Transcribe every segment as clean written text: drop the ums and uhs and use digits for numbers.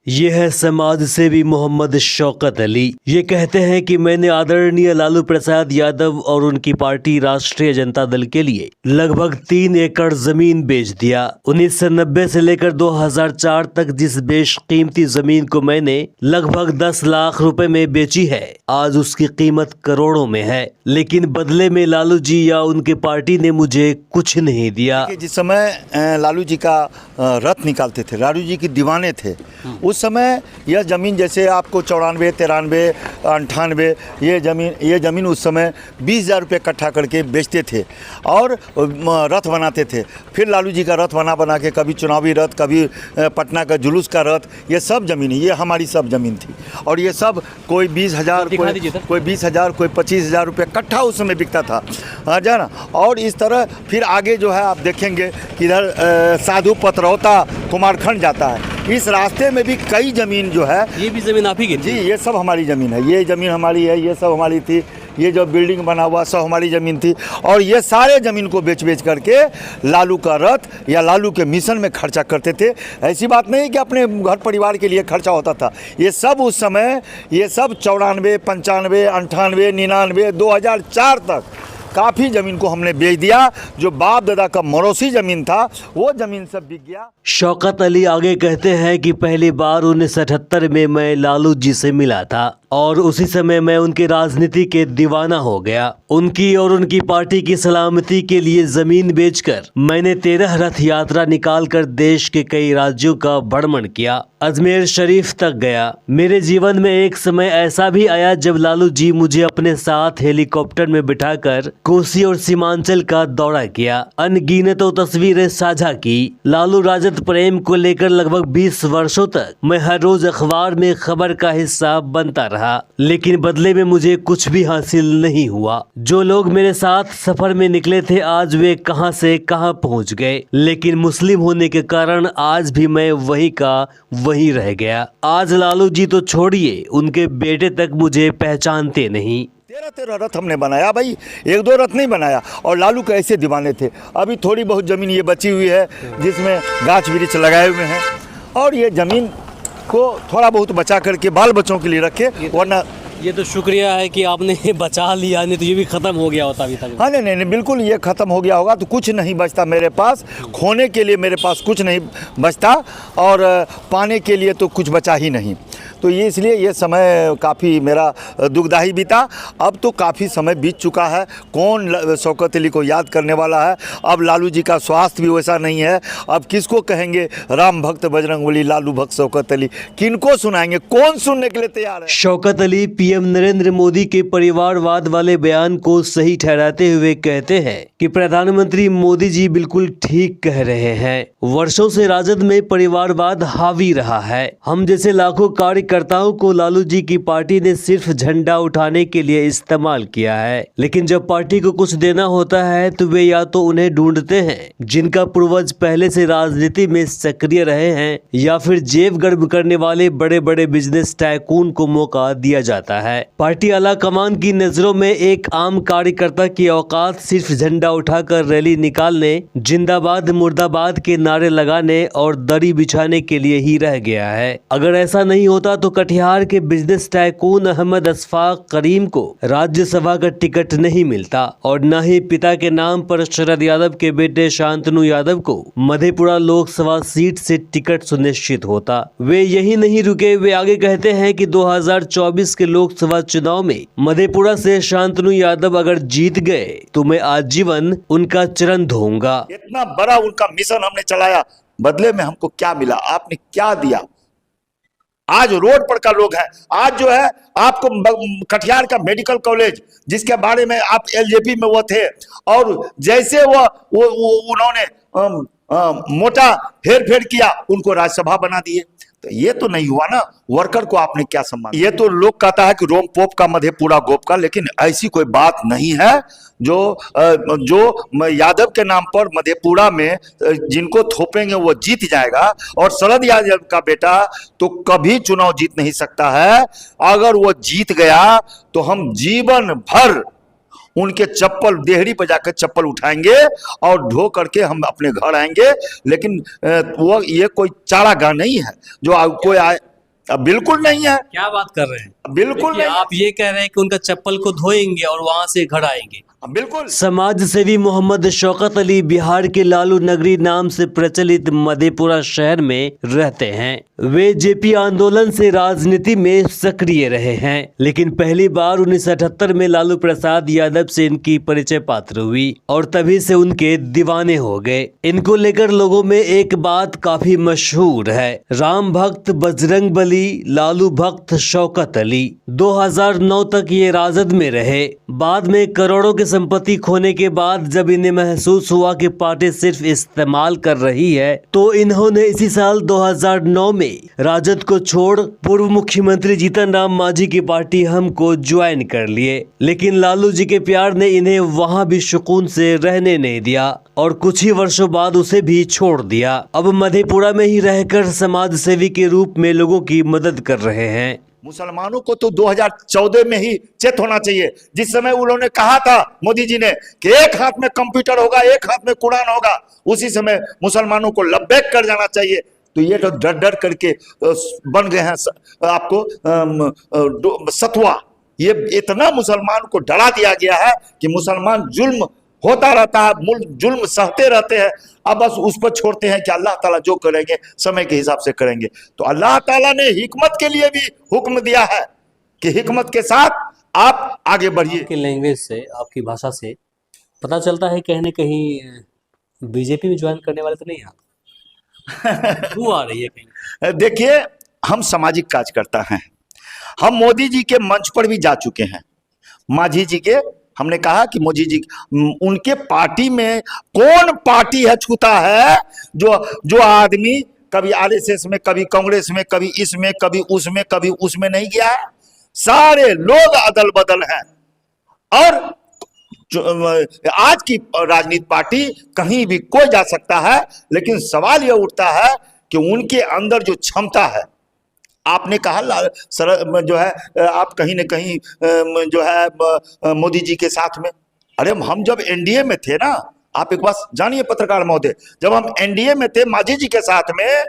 ये है समाज सेवी मोहम्मद शौकत अली। ये कहते हैं कि मैंने आदरणीय लालू प्रसाद यादव और उनकी पार्टी राष्ट्रीय जनता दल के लिए लगभग 3 एकड़ जमीन बेच दिया। 1990 से लेकर 2004 तक जिस बेशकीमती जमीन को मैंने लगभग 10 लाख रुपए में बेची है, आज उसकी कीमत करोड़ों में है। लेकिन बदले में लालू जी या उनकी पार्टी ने मुझे कुछ नहीं दिया। जिस समय लालू जी का रथ निकालते थे, लालू जी की दीवाने थे, उस समय यह ज़मीन जैसे आपको 94, 93, 98 ये ज़मीन उस समय 20,000 रुपये इकट्ठा करके बेचते थे और रथ बनाते थे। फिर लालू जी का रथ बना के कभी चुनावी रथ, कभी पटना का जुलूस का रथ, ये सब ज़मीन, ये हमारी सब ज़मीन थी। और ये सब कोई 20,000, कोई 20,000, कोई 25,000 रुपये इकट्ठा उस समय बिकता था, है ना। और इस तरह फिर आगे जो है आप देखेंगे कि इधर साधु पतरौता कुमारखंड जाता है। इस रास्ते में भी कई ज़मीन जो है, ये भी ज़मीन आप ही की? जी, ये सब हमारी ज़मीन है। ये ज़मीन हमारी है, ये सब हमारी थी। ये जो बिल्डिंग बना हुआ सब हमारी ज़मीन थी। और ये सारे ज़मीन को बेच करके लालू का रथ या लालू के मिशन में खर्चा करते थे। ऐसी बात नहीं कि अपने घर परिवार के लिए खर्चा होता था। ये सब उस समय, ये सब 94, 95, 98, 99, 2004 तक काफ़ी ज़मीन को हमने बेच दिया। जो बाप दादा का मौरोसी ज़मीन था, वो ज़मीन सब बिक गया। शौकत अली आगे कहते हैं कि पहली बार 1978 में मैं लालू जी से मिला था और उसी समय मैं उनकी राजनीति के दीवाना हो गया। उनकी और उनकी पार्टी की सलामती के लिए जमीन बेचकर मैंने 13 रथ यात्रा निकालकर देश के कई राज्यों का भ्रमण किया, अजमेर शरीफ तक गया। मेरे जीवन में एक समय ऐसा भी आया जब लालू जी मुझे अपने साथ हेलीकॉप्टर में बिठाकर कोसी और सीमांचल का दौरा किया। अनगिनतों तस्वीरें साझा की। लालू राजद प्रेम को लेकर लगभग 20 वर्षों तक मैं हर रोज अखबार में खबर का हिस्सा बनता रहा, लेकिन बदले में मुझे कुछ भी हासिल नहीं हुआ। जो लोग मेरे साथ सफर में निकले थे, आज वे कहां से कहां पहुंच गए। लेकिन मुस्लिम होने के कारण आज भी मैं वही का वही रह गया। आज लालू जी तो छोड़िए, उनके बेटे तक मुझे पहचानते नहीं। 13 रथ हमने बनाया भाई, 1-2 रथ नहीं बनाया। और लालू के ऐसे दीवाने थे। अभी थोड़ी बहुत ज़मीन ये बची हुई है जिसमें गाछ वृक्ष लगाए हुए हैं, और ये ज़मीन को थोड़ा बहुत बचा करके बाल बच्चों के लिए रखे, वरना ये तो शुक्रिया है कि आपने बचा लिया, नहीं तो ये भी खत्म हो गया होता अभी तक। हाँ, नहीं, बिल्कुल ये ख़त्म हो गया होगा तो कुछ नहीं बचता मेरे पास। खोने के लिए मेरे पास कुछ नहीं बचता और पाने के लिए तो कुछ बचा ही नहीं। तो ये इसलिए ये समय काफ़ी मेरा दुखदाई बीता। अब तो काफ़ी समय बीत चुका है, कौन शौकत अली को याद करने वाला है। अब लालू जी का स्वास्थ्य भी वैसा नहीं है। अब किसको कहेंगे राम भक्त बजरंगबली, लालू भक्त शौकत अली, किनको सुनाएंगे, कौन सुनने के लिए तैयार है। शौकत अली पीएम नरेंद्र मोदी के परिवारवाद वाले बयान को सही ठहराते हुए कहते हैं कि प्रधानमंत्री मोदी जी बिल्कुल ठीक कह रहे हैं। वर्षों से राजद में परिवारवाद हावी रहा है। हम जैसे लाखों कार्यकर्ताओं को लालू जी की पार्टी ने सिर्फ झंडा उठाने के लिए इस्तेमाल किया है, लेकिन जब पार्टी को कुछ देना होता है तो वे या तो उन्हें ढूंढते हैं जिनका पूर्वज पहले से राजनीति में सक्रिय रहे हैं, या फिर जेब गर्म करने वाले बड़े बड़े बिजनेस टाइकून को मौका दिया जाता है। पार्टी आला कमान की नजरों में एक आम कार्यकर्ता की औकात सिर्फ झंडा उठाकर रैली निकालने, जिंदाबाद मुर्दाबाद के नारे लगाने और दरी बिछाने के लिए ही रह गया है। अगर ऐसा नहीं होता तो कटिहार के बिजनेस टाइकून अहमद अशफाक करीम को राज्यसभा का टिकट नहीं मिलता और न ही पिता के नाम पर शरद यादव के बेटे शांतनु यादव को मधेपुरा लोकसभा सीट से टिकट सुनिश्चित होता। वे यही नहीं रुके, वे आगे कहते हैं कि 2024 के लोकसभा चुनाव में मधेपुरा से शांतनु यादव अगर जीत गए तो मैं आजीवन उनका चरण धोऊंगा। इतना बड़ा उनका मिशन हमने चलाया, बदले में हमको क्या मिला, आपने क्या दिया। आज रोड पर का लोग है, आज जो है आपको कटिहार का मेडिकल कॉलेज जिसके बारे में आप एलजेपी में वो थे, और जैसे वो उन्होंने मोटा हेर फेर किया, उनको राज्यसभा बना दिए। तो ये तो नहीं हुआ ना। वर्कर को आपने क्या सम्मान। ये तो लोग कहता है कि रोम पोप का मधेपुरा गोप का, लेकिन ऐसी कोई बात नहीं है। जो यादव के नाम पर मधेपुरा में जिनको थोपेंगे वो जीत जाएगा, और शरद यादव का बेटा तो कभी चुनाव जीत नहीं सकता है। अगर वो जीत गया तो हम जीवन भर उनके चप्पल देहरी पर जाकर चप्पल उठाएंगे और ढो करके हम अपने घर आएंगे। लेकिन वो ये कोई चारागाह नहीं है जो कोई आए अब बिल्कुल नहीं है, क्या बात कर रहे हैं? बिल्कुल देखिए, नहीं। आप ये कह रहे हैं कि उनका चप्पल को धोएंगे और वहां से घर आएंगे। बिल्कुल। समाज सेवी मोहम्मद शौकत अली बिहार के लालू नगरी नाम से प्रचलित मधेपुरा शहर में रहते हैं। वे जेपी आंदोलन से राजनीति में सक्रिय रहे हैं, लेकिन पहली बार 1978 में लालू प्रसाद यादव से इनकी परिचय पात्र हुई और तभी से उनके दीवाने हो गए। इनको लेकर लोगों में एक बात काफी मशहूर है, राम भक्त बजरंग बली, लालू भक्त शौकत अली। 2009 तक ये राजद में रहे। बाद में करोड़ों की संपत्ति खोने के बाद जब इन्हें महसूस हुआ कि पार्टी सिर्फ इस्तेमाल कर रही है, तो इन्होंने इसी साल 2009 में राजद को छोड़ पूर्व मुख्यमंत्री जीतन राम मांझी की पार्टी हम को ज्वाइन कर लिए। लेकिन लालू जी के प्यार ने इन्हें वहां भी सुकून से रहने नहीं दिया और कुछ ही वर्षों बाद उसे भी छोड़ दिया। अब मधेपुरा में ही रहकर समाज सेवी के रूप में लोगों की मदद कर रहे हैं। मुसलमानों को तो 2014 में ही चेत होना चाहिए, जिस समय उन्होंने कहा था मोदी जी ने कि एक हाथ में कंप्यूटर होगा, एक हाथ में कुरान होगा, उसी समय मुसलमानों को लब्बैक कर जाना चाहिए। तो ये तो डर डर करके बन गए हैं आपको सतवा। ये इतना मुसलमान को डरा दिया गया है कि मुसलमान जुल्म होता रहता है, जुल्म सहते रहते हैं। अब बस उस पर छोड़ते हैं कि अल्लाह ताला जो करेंगे समय के हिसाब से करेंगे। तो अल्लाह ताला ने हिकमत के लिए भी हुक्म दिया है कि हिकमत के साथ आप आगे बढ़िए। आपकी लैंग्वेज से, आपकी भाषा से पता चलता है कहीं न कहीं बीजेपी में ज्वाइन करने वाले तो नहीं आप। वो आ रही है कहीं। देखिए, हम सामाजिक कार्यकर्ता हैं, हम मोदी जी के मंच पर भी जा चुके हैं। मांझी जी के हमने कहा कि मोदी जी उनके पार्टी में कौन पार्टी है छूता है जो आदमी कभी आरएसएस में, कभी कांग्रेस में, कभी इसमें, कभी उसमें नहीं गया है। सारे लोग अदल बदल हैं और आज की राजनीतिक पार्टी कहीं भी कोई जा सकता है, लेकिन सवाल यह उठता है कि उनके अंदर जो क्षमता है। आपने कहा जो है आप कहीं न कहीं जो है मोदी जी के साथ में, अरे हम जब एनडीए में थे ना, आप एक बात जानिए पत्रकार महोदय, जब हम एनडीए में थे मांझी जी के साथ में,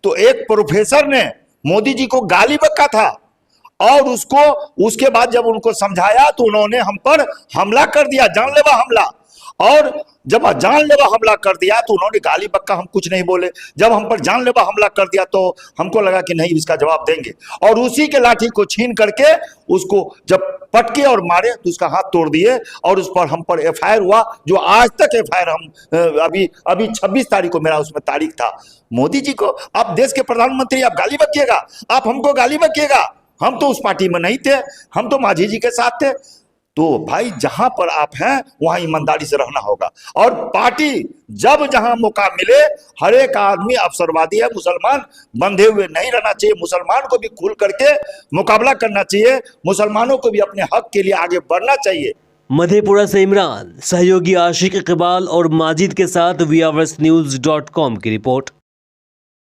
तो एक प्रोफेसर ने मोदी जी को गाली बका था और उसके बाद जब उनको समझाया तो उन्होंने हम पर हमला कर दिया, जानलेवा हमला। और जब जानलेवा हमला कर दिया तो उन्होंने गाली बक्का, हम कुछ नहीं बोले। जब हम पर जानलेवा हमला कर दिया तो हमको लगा कि नहीं, इसका जवाब देंगे, और उसी के लाठी को छीन करके उसको जब पटके और मारे तो उसका हाथ तोड़ दिए और उस पर हम पर एफआईआर हुआ, जो आज तक एफआईआर हम अभी 26 तारीख को मेरा उसमें तारीख था। मोदी जी को, आप देश के प्रधानमंत्री, आप गाली बकिएगा, आप हमको गाली बकिएगा। हम तो उस पार्टी में नहीं थे, हम तो मांझी जी के साथ थे। तो भाई, जहां पर आप हैं वहां ईमानदारी से रहना होगा। और पार्टी जब जहां मौका मिले, हर एक आदमी अवसरवादी है, मुसलमान बंधे हुए नहीं रहना चाहिए। मुसलमान को भी खुल करके मुकाबला करना चाहिए, मुसलमानों को भी अपने हक के लिए आगे बढ़ना चाहिए। मधेपुरा से इमरान, सहयोगी आशिक इकबाल और माजिद के साथ VRSnews.com की रिपोर्ट।